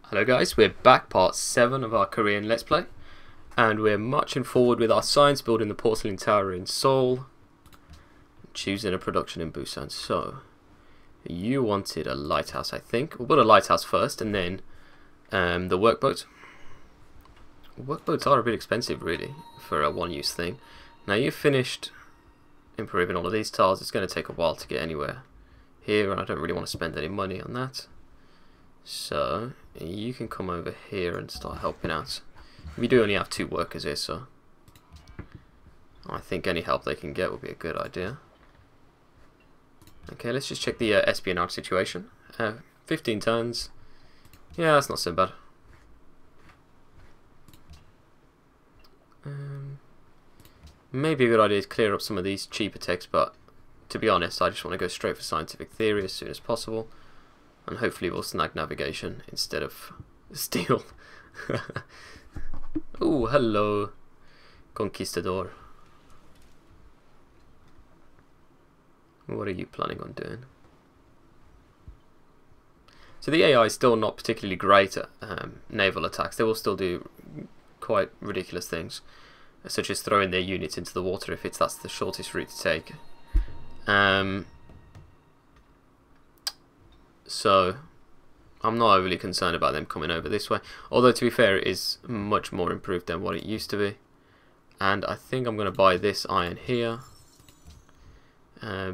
Hello guys, we're back, part 7 of our Korean Let's Play, and we're marching forward with our science, building the porcelain tower in Seoul, choosing a production in Busan. So, you wanted a lighthouse, I think. We'll build a lighthouse first, and then the workboat. Workboats are a bit expensive, really, for a one-use thing. Now, you've finished improving all of these tiles. It's going to take a while to get anywhere here, and I don't really want to spend any money on that. So, you can come over here and start helping out. We do only have 2 workers here, so I think any help they can get would be a good idea. Okay, let's just check the espionage situation. 15 turns. Yeah, that's not so bad. Maybe a good idea to clear up some of these cheaper techs, but to be honest, I just want to go straight for scientific theory as soon as possible. And hopefully we'll snag navigation instead of steel. Oh, hello, Conquistador. What are you planning on doing? So the AI is still not particularly great at naval attacks. They will still do quite ridiculous things, such as throwing their units into the water if that's the shortest route to take. So I'm not overly concerned about them coming over this way, although to be fair it is much more improved than what it used to be. And I think I'm going to buy this iron here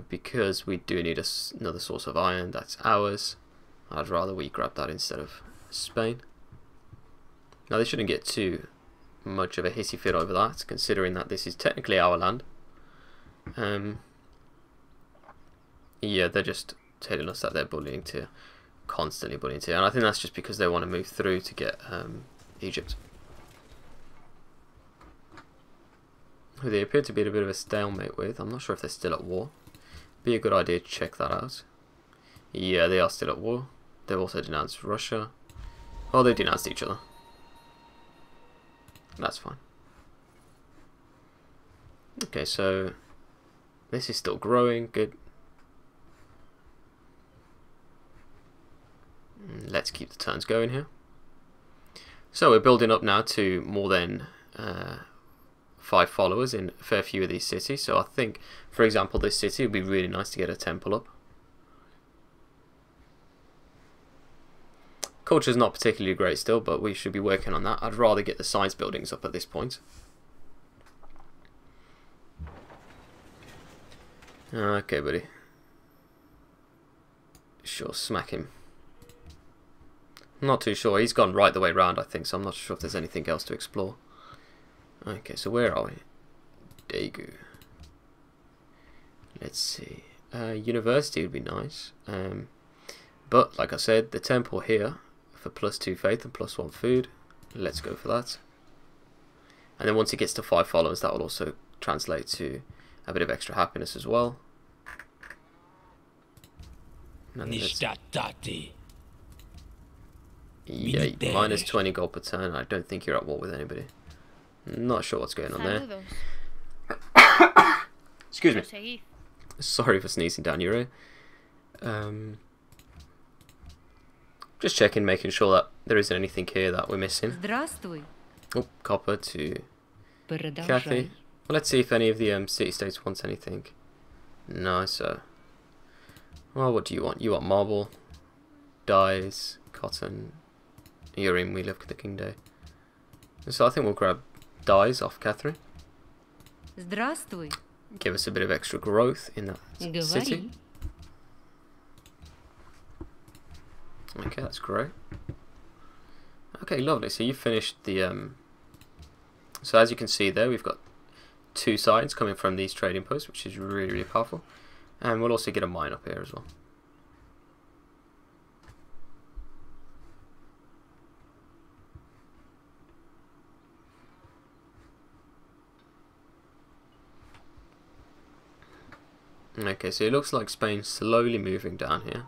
because we do need another source of iron. That's ours. I'd rather we grab that instead of Spain. Now they shouldn't get too much of a hissy fit over that, considering that this is technically our land. Yeah, they're just telling us that they're constantly bullying tier, and I think that's just because they want to move through to get Egypt, who they appear to be at a bit of a stalemate with. I'm not sure if they're still at war. Be a good idea to check that out. Yeah, they are still at war. They've also denounced Russia. Well, they denounced each other. That's fine. Okay, so this is still growing. Good. Let's keep the turns going here. So we're building up now to more than 5 followers in a fair few of these cities. So I think, for example, this city would be really nice to get a temple up. Culture's not particularly great still, but we should be working on that. I'd rather get the science buildings up at this point. Okay, buddy. Sure, smack him. I'm not too sure. He's gone right the way round, I think, so I'm not sure if there's anything else to explore. Okay, so where are we? Daegu. Let's see. University would be nice. But, like I said, the temple here for +2 faith and +1 food. Let's go for that. And then once it gets to 5 followers, that will also translate to a bit of extra happiness as well. Yeah, -20 gold per turn. I don't think you're at war with anybody. Not sure what's going on there. Excuse me. Sorry for sneezing down your ear. Just checking, making sure that there isn't anything here that we're missing. Oh, copper to Kathy. Well, let's see if any of the city-states wants anything. No, so... Well, what do you want? You want marble, dyes, cotton... You're in, we love the King Day. So I think we'll grab dyes off Catherine. Give us a bit of extra growth in that city. Okay, that's great. Okay, lovely. So you finished the... So as you can see there, we've got 2 sides coming from these trading posts, which is really, really powerful. And we'll also get a mine up here as well. Okay, so it looks like Spain's slowly moving down here.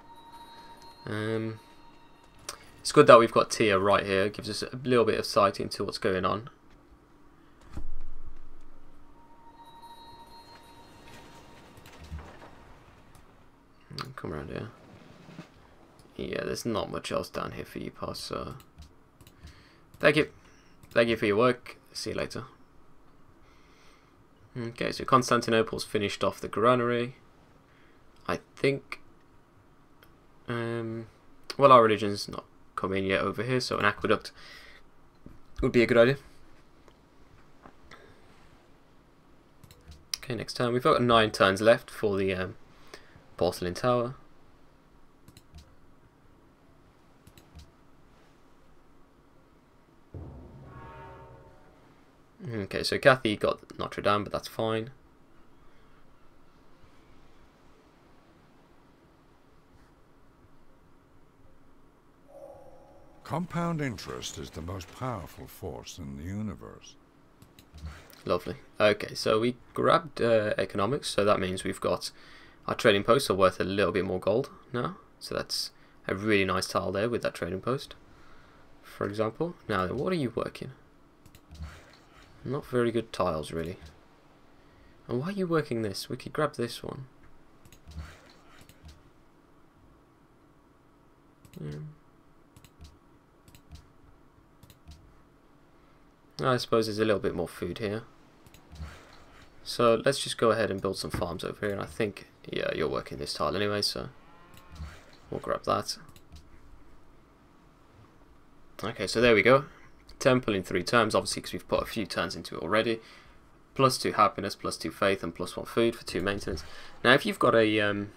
It's good that we've got Tia right here. It gives us a little bit of sight into what's going on. Come around here. Yeah, there's not much else down here for you, pass, so Thank you. Thank you for your work. See you later. Okay, so Constantinople's finished off the granary. I think... well, our religion's not come in yet over here, so an aqueduct would be a good idea. Okay, next turn. We've got 9 turns left for the porcelain tower. Okay, so Kathy got Notre Dame, but that's fine. Compound interest is the most powerful force in the universe. Lovely. Okay, so we grabbed economics, so that means we've got our trading posts are worth a little bit more gold now. So that's a really nice tile there with that trading post, for example. Now, what are you working? Not very good tiles, really. And why are you working this? We could grab this one. I suppose there's a little bit more food here. So let's just go ahead and build some farms over here. And I think, yeah, you're working this tile anyway, so we'll grab that. Okay, so there we go. Temple in 3 turns, obviously because we've put a few turns into it already. +2 happiness, +2 faith, and +1 food for 2 maintenance. Now, if you've got a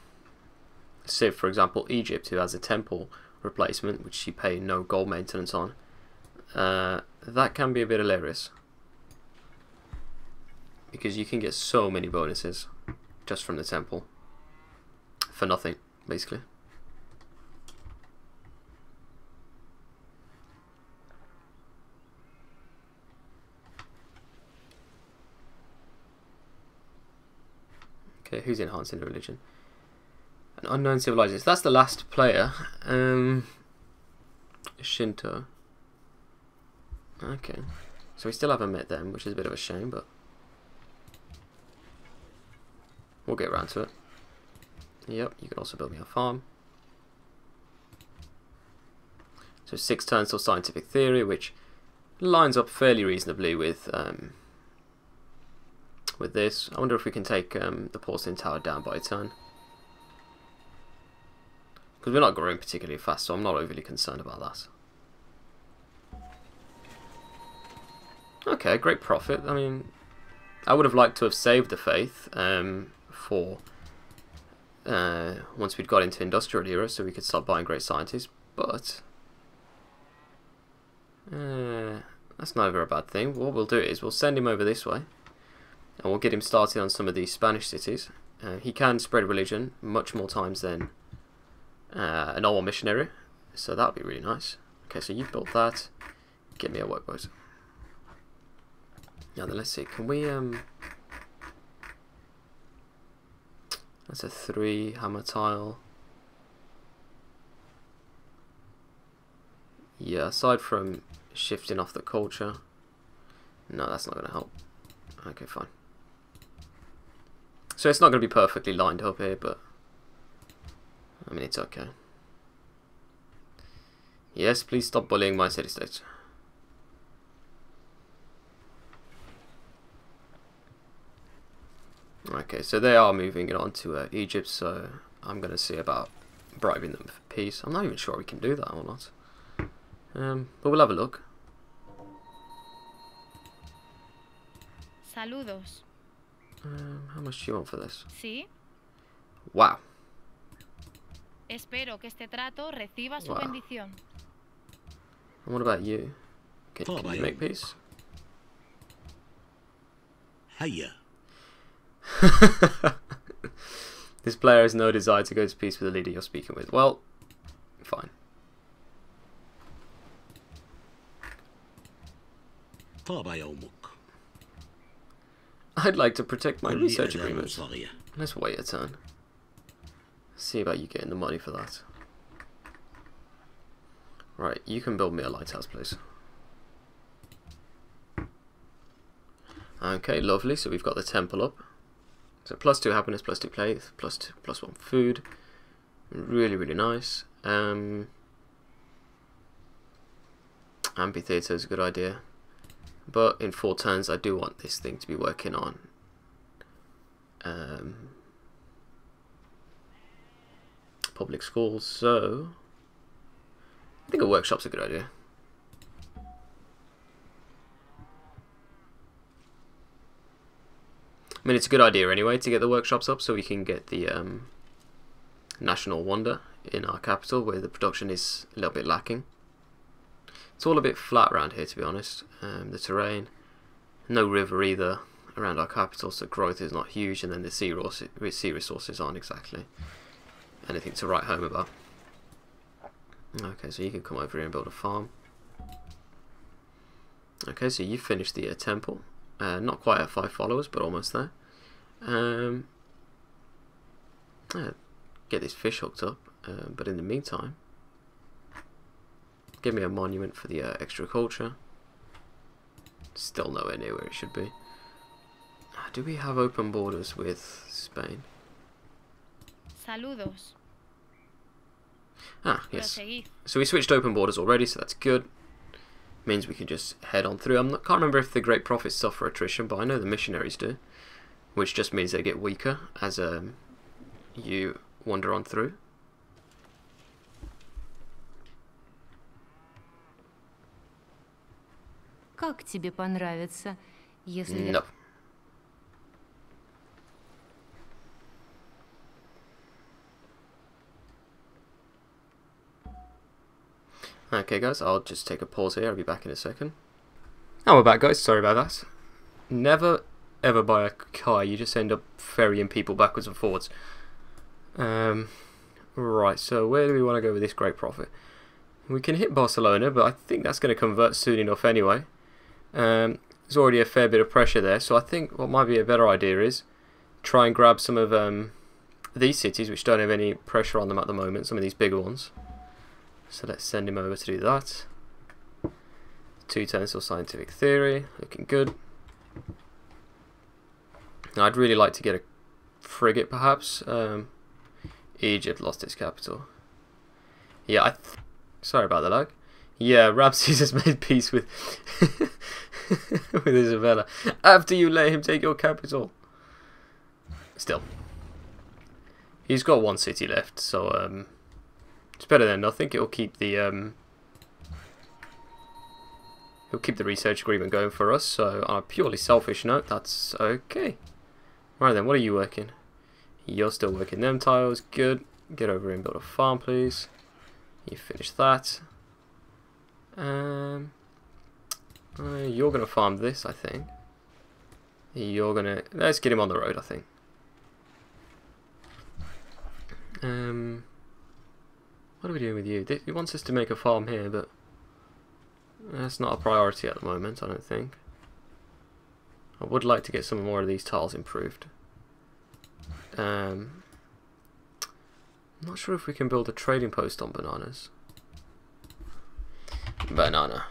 civ, for example, Egypt, who has a temple replacement, which you pay no gold maintenance on, that can be a bit hilarious. Because you can get so many bonuses just from the temple. For nothing, basically. Okay, who's enhancing the religion? An unknown civilization. That's the last player. Shinto. Okay. So we still haven't met them, which is a bit of a shame, but we'll get around to it. Yep, you can also build me a farm. So 6 turns till scientific theory, which lines up fairly reasonably with this. I wonder if we can take the porcelain tower down by a turn. Because we're not growing particularly fast, so I'm not overly concerned about that. Okay, great profit. I mean, I would have liked to have saved the faith for once we'd got into industrial era, so we could start buying great scientists, but that's never a bad thing. What we'll do is we'll send him over this way, and we'll get him started on some of these Spanish cities. He can spread religion much more times than a normal missionary, so that would be really nice. Okay, so you've built that. Get me a workboat. Now then, let's see. Can we that's a 3 hammer tile. Yeah, aside from shifting off the culture, no, that's not going to help. Okay, fine. So it's not going to be perfectly lined up here, but I mean, it's okay. Yes, please stop bullying my city-states. Okay, so they are moving it on to Egypt, so I'm going to see about bribing them for peace. I'm not even sure we can do that or not. But we'll have a look. Saludos. How much do you want for this? Sí. Wow. Espero que este trato reciba su Wow. bendición. And what about you? Can you make peace? Hiya. This player has no desire to go to peace with the leader you're speaking with. Well, fine. طاب يومك. I'd like to protect my كل research أذان agreement. صاغية. Let's wait a turn. See about you getting the money for that. Right, you can build me a lighthouse, please. Okay, lovely. So we've got the temple up. So +2 happiness, +2 faith, +1 food. Really, really nice. Amphitheatre is a good idea. But in 4 turns, I do want this thing to be working on. Public schools, so I think a workshop's a good idea. I mean, it's a good idea anyway to get the workshops up so we can get the national wonder in our capital where the production is a little bit lacking. It's all a bit flat around here, to be honest. The terrain, no river either around our capital, so growth is not huge, and then the sea resources aren't exactly anything to write home about. Okay, so you can come over here and build a farm. Okay, so you finished the temple. Not quite at 5 followers, but almost there. Get this fish hooked up, but in the meantime, give me a monument for the extra culture. Still nowhere near where it should be. Do we have open borders with Spain? Saludos. Ah, yes. Proseguid. So we switched open borders already, so that's good. Means we can just head on through. Can't remember if the Great Prophets suffer attrition, but I know the missionaries do, which just means they get weaker as you wander on through. Как тебе понравится, если... No. Okay guys, I'll just take a pause here, I'll be back in a second. Oh, we're back guys, sorry about that. Never ever buy a car, you just end up ferrying people backwards and forwards. Right, so where do we want to go with this Great Prophet? We can hit Barcelona, but I think that's going to convert soon enough anyway. There's already a fair bit of pressure there, so I think what might be a better idea is try and grab some of these cities which don't have any pressure on them at the moment, some of these bigger ones. So let's send him over to do that. 2 turns till scientific theory, looking good. Now, I'd really like to get a frigate perhaps. Egypt lost its capital. Yeah, sorry about the lag. Yeah, Ramses has made peace with with Isabella after you let him take your capital. Still, he's got 1 city left, so it's better than nothing. It'll keep the research agreement going for us. So on a purely selfish note, that's okay. Right then, what are you working? You're still working them tiles. Good. Get over here and build a farm, please. You finish that. You're gonna farm this, I think. You're gonna... Let's get him on the road, I think. What are we doing with you? He wants us to make a farm here, but that's not a priority at the moment, I don't think. I would like to get some more of these tiles improved. I'm not sure if we can build a trading post on bananas. Banana.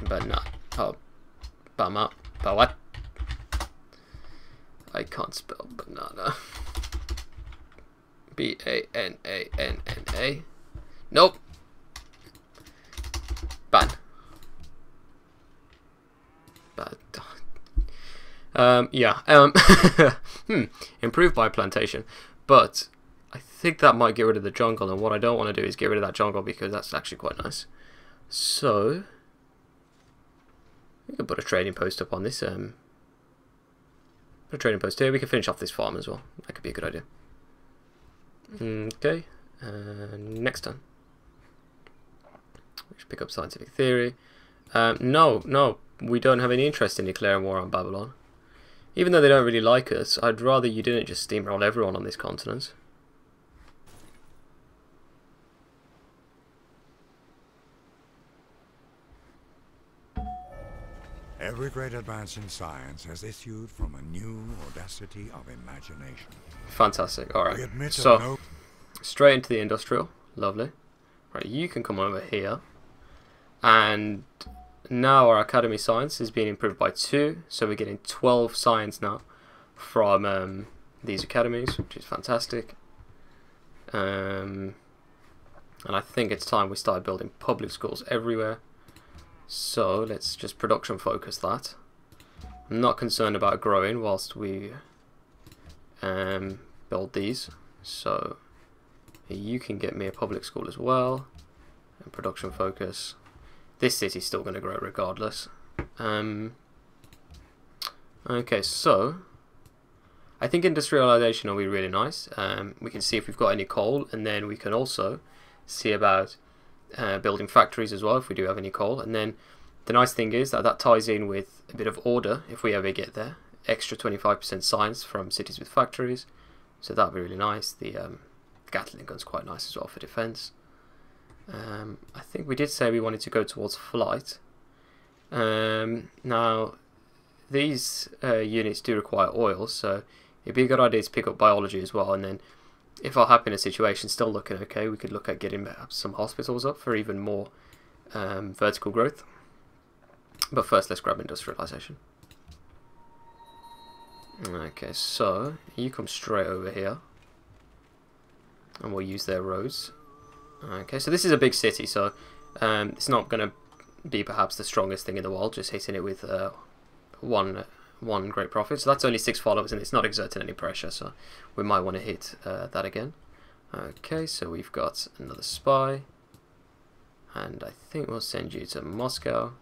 Banana. Oh. Bama. What? I can't spell banana. B-A-N-A-N-N-A. Nope. Ban. Bad. Yeah. Improved by plantation. But I think that might get rid of the jungle, and what I don't want to do is get rid of that jungle because that's actually quite nice. So we can put a trading post up on this. Put a trading post here. We can finish off this farm as well. That could be a good idea. Okay. Next turn. We should pick up scientific theory. No, we don't have any interest in declaring war on Babylon. Even though they don't really like us, I'd rather you didn't just steamroll everyone on this continent. Every great advance in science has issued from a new audacity of imagination. Fantastic. Alright. We admit So, no straight into the industrial. Lovely. Right, you can come over here. And now our academy science is being improved by 2. So we're getting 12 science now from these academies, which is fantastic. And I think it's time we start building public schools everywhere. So let's just production focus that. I'm not concerned about growing whilst we build these. So you can get me a public school as well. And production focus. This city's still going to grow regardless. Okay, so I think industrialization will be really nice. We can see if we've got any coal, and then we can also see about building factories as well if we do have any coal. And then the nice thing is that that ties in with a bit of order if we ever get there. Extra 25% science from cities with factories, so that'll be really nice. The Gatling gun's quite nice as well for defense. I think we did say we wanted to go towards flight. Now these units do require oil, so it'd be a good idea to pick up biology as well. And then if our happiness situation still looking okay, we could look at getting perhaps some hospitals up for even more vertical growth. But first let's grab industrialization. Okay, so you come straight over here and we'll use their roads. Okay, so this is a big city, so it's not going to be perhaps the strongest thing in the world, just hitting it with one great profit. So that's only 6 followers and it's not exerting any pressure, so we might want to hit that again. Okay, so we've got another spy, and I think we'll send you to Moscow.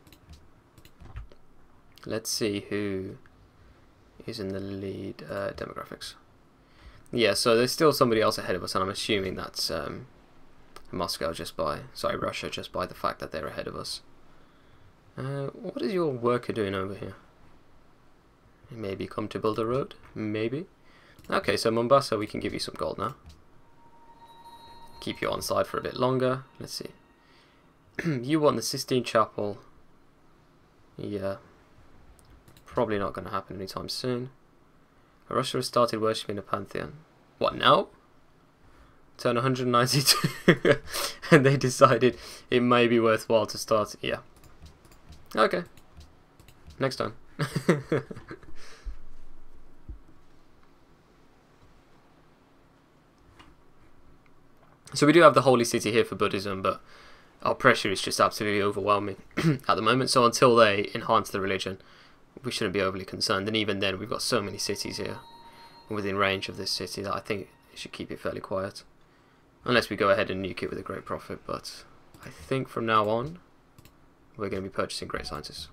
Let's see who is in the lead. Demographics. Yeah, so there's still somebody else ahead of us, and I'm assuming that's Moscow Russia, just by the fact that they're ahead of us. What is your worker doing over here? Maybe come to build a road? Maybe. Okay, so Mombasa, we can give you some gold now. Keep you on side for a bit longer. Let's see. You want the Sistine Chapel. Yeah. Probably not going to happen anytime soon. Russia has started worshipping a pantheon. What, now? Turn 192. And they decided it may be worthwhile to start. Yeah. Okay. Next time. So we do have the holy city here for Buddhism, but our pressure is just absolutely overwhelming at the moment. So until they enhance the religion, we shouldn't be overly concerned. And even then, we've got so many cities here within range of this city that I think it should keep it fairly quiet. Unless we go ahead and nuke it with a great profit. But I think from now on, we're going to be purchasing great scientists.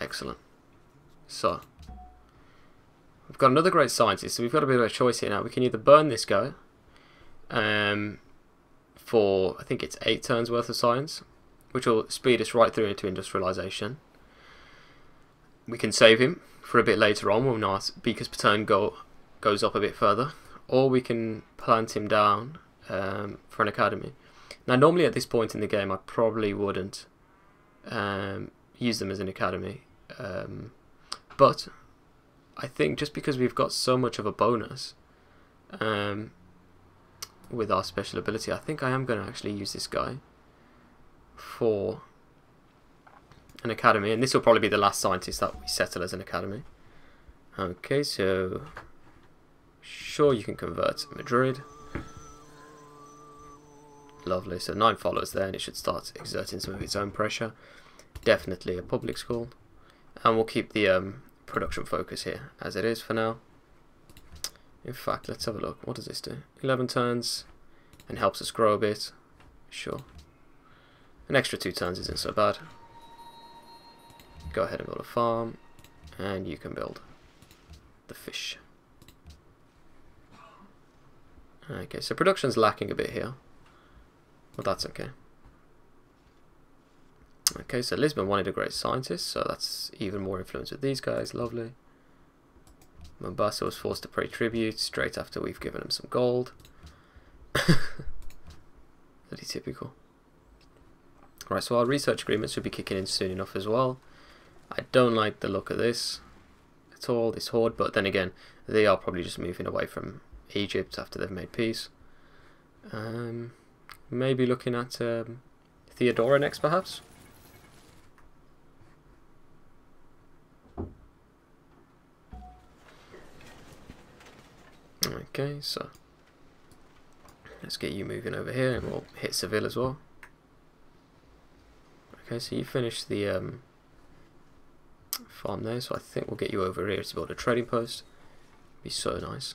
Excellent. So we've got another great scientist, so we've got a bit of a choice here now. We can either burn this guy for, I think it's 8 turns worth of science, which will speed us right through into industrialization. We can save him for a bit later on when our beakers per turn goes up a bit further, or we can plant him down for an academy. Now normally at this point in the game I probably wouldn't use them as an academy, but I think just because we've got so much of a bonus with our special ability, I think I am going to actually use this guy for an academy, and this will probably be the last scientist that we settle as an academy. Okay, so sure, you can convert Madrid. Lovely, so 9 followers there, and it should start exerting some of its own pressure. Definitely a public school, and we'll keep the production focus here as it is for now. In fact, let's have a look. What does this do? 11 turns and helps us grow a bit. Sure. An extra 2 turns isn't so bad. Go ahead and build a farm, and you can build the fish. Okay, so production's lacking a bit here, but that's okay. Okay, so Lisbon wanted a great scientist, so that's even more influence with these guys. Lovely. Mombasa was forced to pay tribute straight after we've given him some gold. Pretty typical. Right, so our research agreement should be kicking in soon enough as well. I don't like the look of this at all, this horde, but then again, they are probably just moving away from Egypt after they've made peace. Maybe looking at Theodora next, perhaps? Okay, so Let's get you moving over here, and we'll hit Seville as well. Okay, so you finished the farm there, so I think we'll get you over here to build a trading post. Be so nice.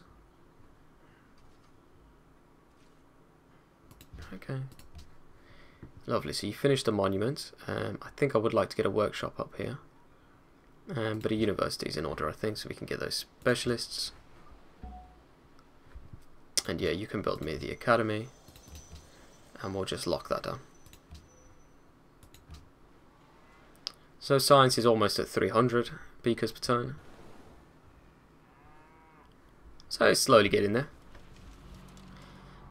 Okay. Lovely, so you finished the monument. I think I would like to get a workshop up here. But a university is in order, I think, so we can get those specialists. And yeah, you can build me the academy. And we'll just lock that down. So science is almost at 300 beakers per turn. So it's slowly getting there.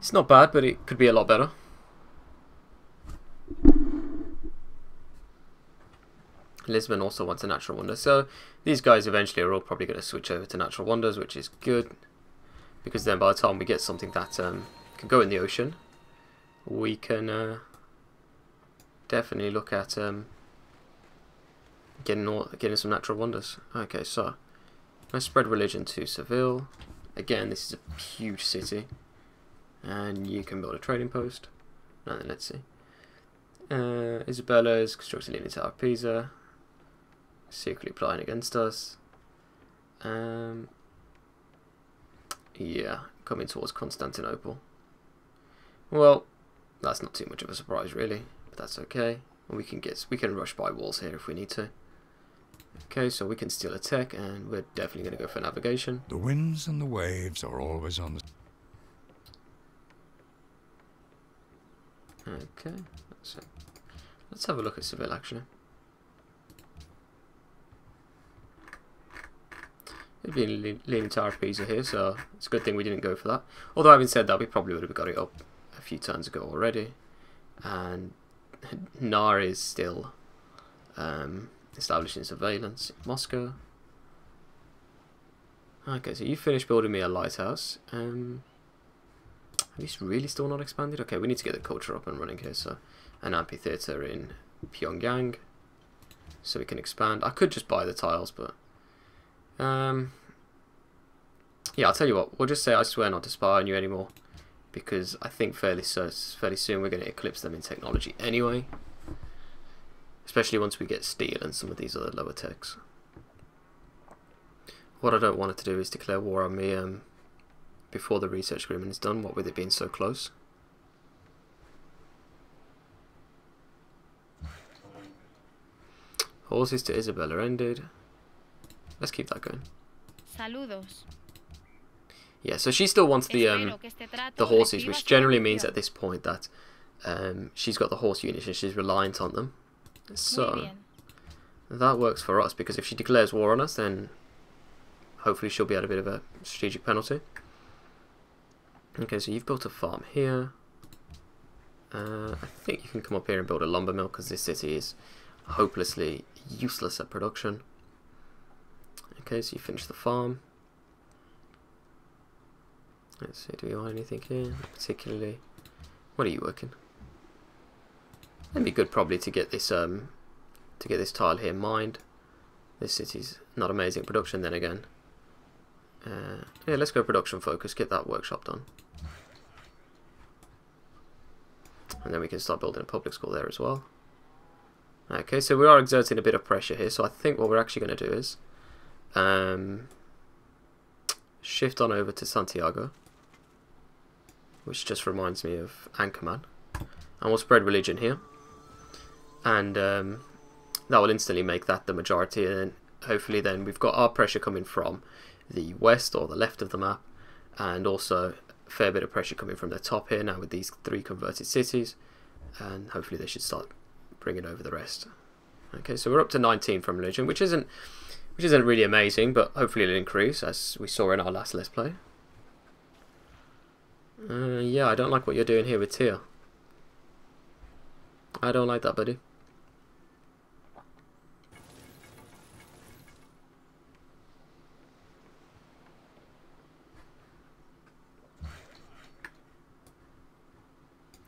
It's not bad, but it could be a lot better. Lisbon also wants a natural wonder. So these guys eventually are all probably going to switch over to natural wonders, which is good. Because then by the time we get something that can go in the ocean, we can definitely look at getting some natural wonders. Okay, so let's spread religion to Seville. Again, this is a huge city. And you can build a trading post. And then let's see. Isabella is constructing Leaning Tower of Pisa. Secretly plotting against us. Yeah, coming towards Constantinople. Well, that's not too much of a surprise really, but that's okay. We can rush by walls here if we need to. Okay, so we can steal a tech, and we're definitely going to go for navigation. The winds and the waves are always on the... Okay, so let's have a look at Seville actually. It'd be Leaning Tower of Pisa here, so it's a good thing we didn't go for that. Although having said that, we probably would have got it up a few turns ago already. And Nar is still establishing surveillance in Moscow. Okay, so you finished building me a lighthouse. Have you really still not expanded? Okay, we need to get the culture up and running here. So an amphitheater in Pyongyang, so we can expand. I could just buy the tiles, but yeah, I'll tell you what. We'll just say I swear not to spy on you anymore, because I think fairly soon we're going to eclipse them in technology anyway. Especially once we get steel and some of these other lower techs. What I don't want it to do is declare war on me before the research agreement is done, what with it being so close. Horses to Isabella ended. Let's keep that going. Saludos. Yeah, so she still wants the horses, which generally means at this point that she's got the horse units and she's reliant on them. So that works for us, because if she declares war on us, then hopefully she'll be at a bit of a strategic penalty. Okay, so you've built a farm here. I think you can come up here and build a lumber mill, because this city is hopelessly useless at production. Okay, so you finish the farm. Let's see, do we want anything here? Not particularly. What are you working? It'd be good probably to get this tile here mined. This city's not amazing at production then again. Yeah, let's go production focus, get that workshop done. And then we can start building a public school there as well. Okay, so we are exerting a bit of pressure here, so I think what we're actually going to do is shift on over to Santiago, which just reminds me of Anchorman, and we'll spread religion here, and that will instantly make that the majority, and then hopefully then we've got our pressure coming from the west or the left of the map, and also a fair bit of pressure coming from the top here now with these 3 converted cities, and hopefully they should start bringing over the rest. Okay, so we're up to 19 from religion, which isn't really amazing, but hopefully it'll increase as we saw in our last Let's Play. Yeah, I don't like what you're doing here with Tyr. I don't like that, buddy.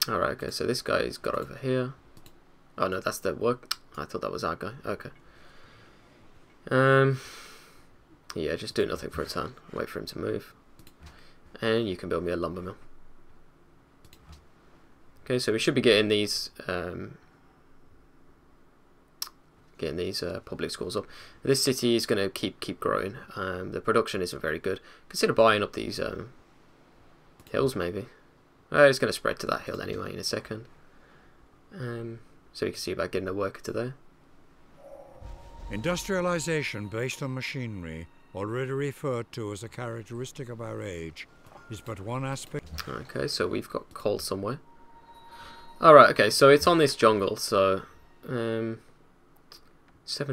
Alright, okay, so this guy's got over here. Oh no, that's the work. I thought that was our guy. Okay. Yeah, just do nothing for a turn. Wait for him to move. And you can build me a lumber mill. Okay, so we should be getting these public schools up. This city is going to keep growing. The production isn't very good. Consider buying up these hills, maybe. It's going to spread to that hill anyway in a second. So we can see about getting a worker to there. Industrialization based on machinery, already referred to as a characteristic of our age, is but one aspect. Okay, so we've got coal somewhere. Alright, okay, so it's on this jungle, so 7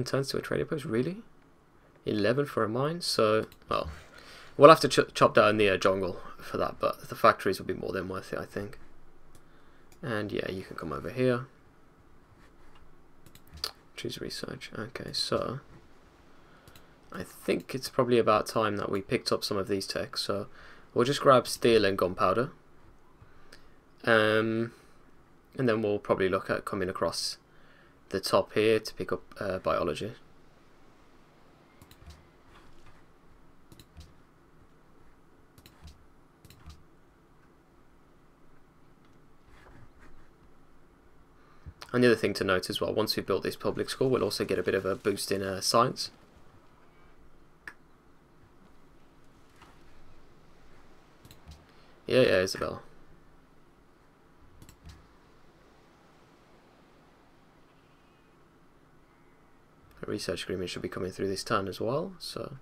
tons to a trading post, really? 11 for a mine, so, well, we'll have to chop down the jungle for that, but the factories will be more than worth it, I think. And yeah, you can come over here. Choose research. Okay, so I think it's probably about time that we picked up some of these techs, so we'll just grab steel and gunpowder. And then we'll probably look at coming across the top here to pick up biology. And the other thing to note as well, once we build this public school, we'll also get a bit of a boost in science. Yeah, Isabel. A research agreement should be coming through this turn as well, so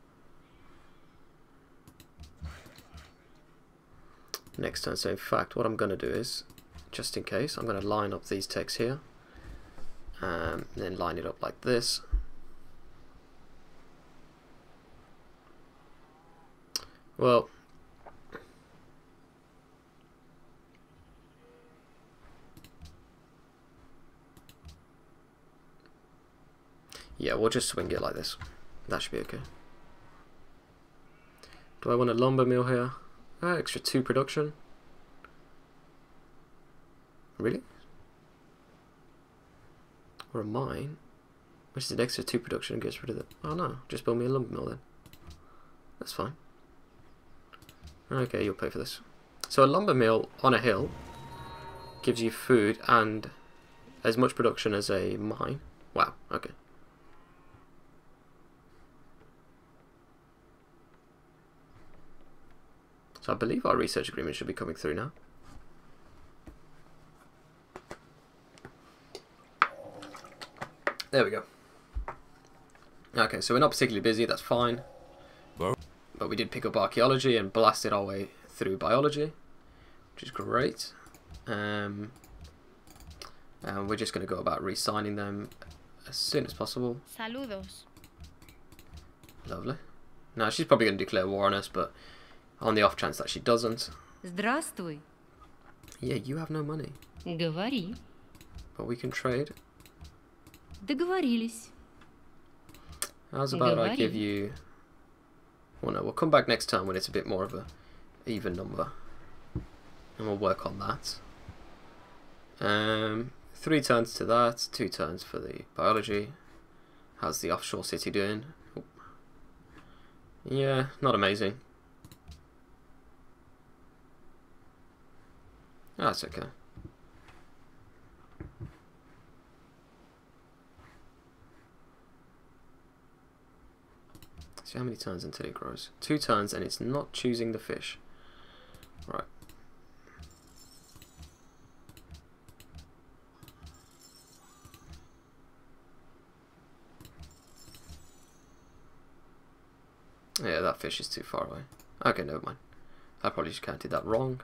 next turn. So in fact, what I'm going to do is, just in case, I'm going to line up these techs here, and then line it up like this. Well, yeah, we'll just swing it like this. That should be okay. Do I want a lumber mill here? Extra 2 production. Really? Or a mine? Which is an extra 2 production and gets rid of it. Oh no, just build me a lumber mill then. That's fine. Okay, you'll pay for this. So a lumber mill on a hill gives you food and as much production as a mine. Wow, okay. So I believe our research agreement should be coming through now. There we go. Okay, so we're not particularly busy, that's fine. Hello? But we did pick up archaeology and blasted our way through biology, which is great. And we're just going to go about re-signing them as soon as possible. Saludos. Lovely. Now, she's probably going to declare war on us, but on the off chance that she doesn't. Здравствуй. Yeah, you have no money. Говори. But we can trade. Договорились. How's about I Говори. give you... Well, no, we'll come back next time when it's a bit more of a even number. And we'll work on that. 3 turns to that, 2 turns for the biology. How's the offshore city doing? Oh. Yeah, not amazing. That's okay. See how many turns until it grows. 2 turns and it's not choosing the fish. Right. Yeah, that fish is too far away. Okay, never mind. I probably just counted that wrong.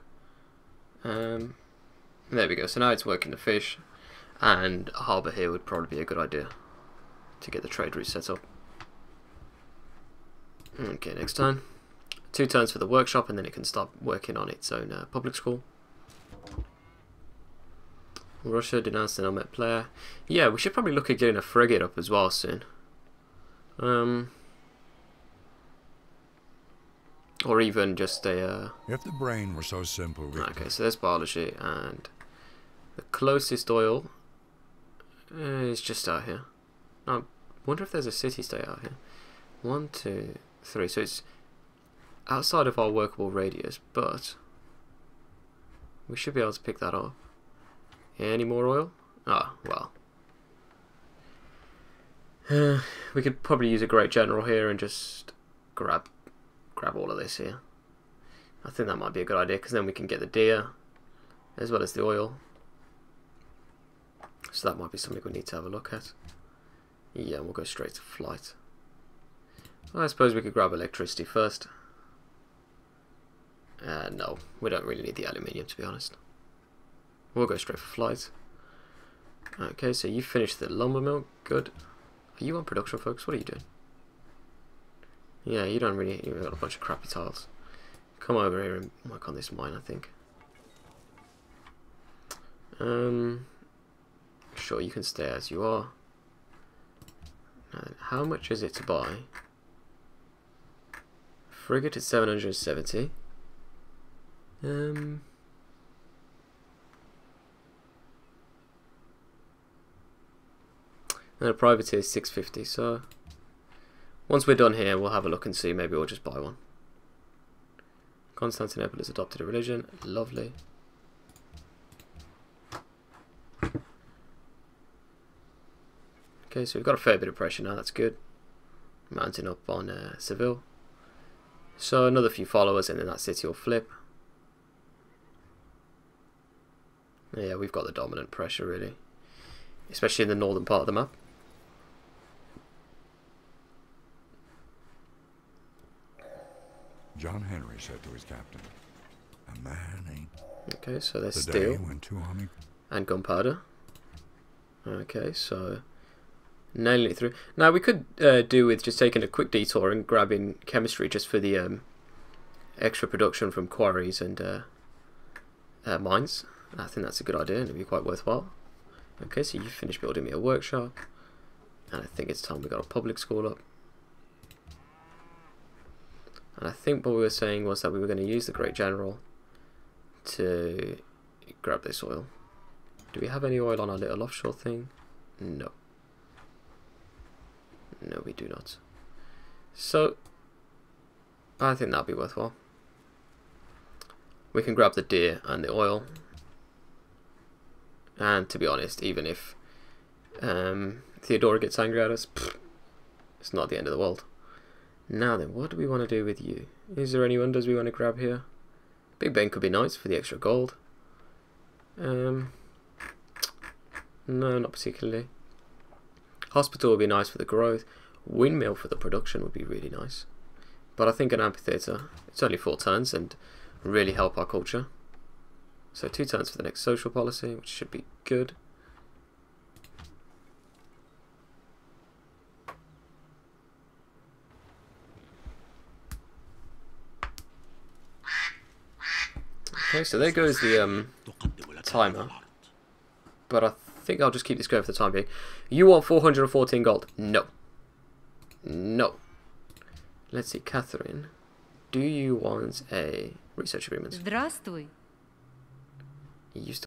There we go. So now it's working the fish, and a harbour here would probably be a good idea to get the trade route set up. Okay, next turn. 2 turns for the workshop, and then it can start working on its own public school. Russia denounced an unmet player. Yeah, we should probably look at getting a frigate up as well soon. Or even just a... If the brain were so simple, we Okay, so there's biology, and the closest oil is just out here. I wonder if there's a city-state out here. 1, 2, 3. So it's outside of our workable radius, but we should be able to pick that up. Any more oil? Ah, well. We could probably use a great general here and just grab all of this here. I think that might be a good idea, because then we can get the deer as well as the oil. So that might be something we need to have a look at. Yeah, we'll go straight to flight. I suppose we could grab electricity first. No, we don't really need the aluminium, to be honest. We'll go straight for flight. Okay, so you finished the lumber mill. Good. Are you on production, folks? What are you doing? Yeah, you don't really... You've got a bunch of crappy tiles. Come over here and work on this mine, I think. Sure, you can stay as you are. How much is it to buy? Frigate is 770. And a privateer is 650, so once we're done here we'll have a look and see, maybe we'll just buy one. Constantinople has adopted a religion, lovely. Okay, so we've got a fair bit of pressure now, that's good. Mounting up on Seville. So another few followers and then that city will flip. Yeah, we've got the dominant pressure really, especially in the northern part of the map. John Henry said to his captain, "A man ain't." Okay, so there's The steel day when two army and gunpowder. Okay, so nailing it through. Now we could do with just taking a quick detour and grabbing chemistry just for the extra production from quarries and mines. I think that's a good idea and it'd be quite worthwhile. Okay, so you finished building me a workshop, and I think it's time we got a public school up. And I think what we were saying was that we were going to use the Great General to grab this oil. Do we have any oil on our little offshore thing? No. No, we do not. So, I think that'd be worthwhile. We can grab the deer and the oil. And to be honest, even if Theodora gets angry at us, it's not the end of the world. Now then, what do we want to do with you? Is there any wonders we want to grab here? Big Ben could be nice for the extra gold. No, not particularly. Hospital would be nice for the growth. Windmill for the production would be really nice. But I think an amphitheatre, it's only 4 turns and really help our culture. So 2 turns for the next social policy, which should be good. Okay, so there goes the timer. But I think I'll just keep this going for the time being. You want 414 gold? No. No. Let's see, Catherine. Do you want a research agreement? Здравствуй. You used to